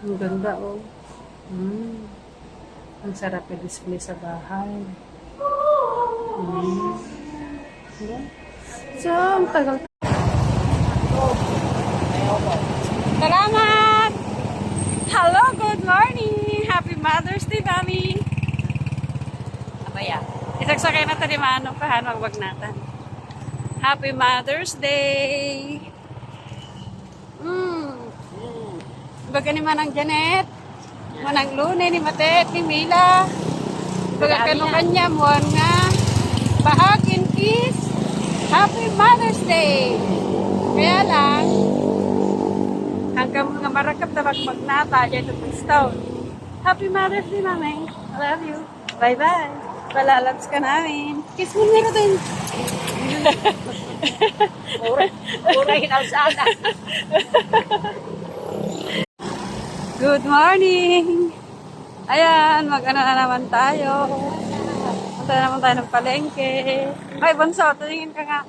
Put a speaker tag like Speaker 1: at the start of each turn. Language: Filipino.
Speaker 1: Ang ganda, oh. Mm. Ang sarap i-display sa bahay. Mm. Diba? So, ang tagal. Salamat! Hello, good morning! Happy Mother's Day, Mami! Abaya. Isagsakay na tali manong kahan, wag natin. Happy Mother's Day! Baga ni Manang Janet, Manang Lune, ni Matet, ni Mila. Baga kanu kanya, muan nga. Bahagin kiss. Happy Mother's Day! Kaya lang, hanggang mga marakap na magnata, dyan ito stone. Happy Mother's Day, Mami. I love you. Bye-bye. Palalabs ka namin. Kiss mo nila din.
Speaker 2: Pura hinalsada.
Speaker 1: Good morning! Ayan, mag-ano na naman tayo. Punta na naman tayo ng palengke. Ay, Bonso, tumingin ka nga.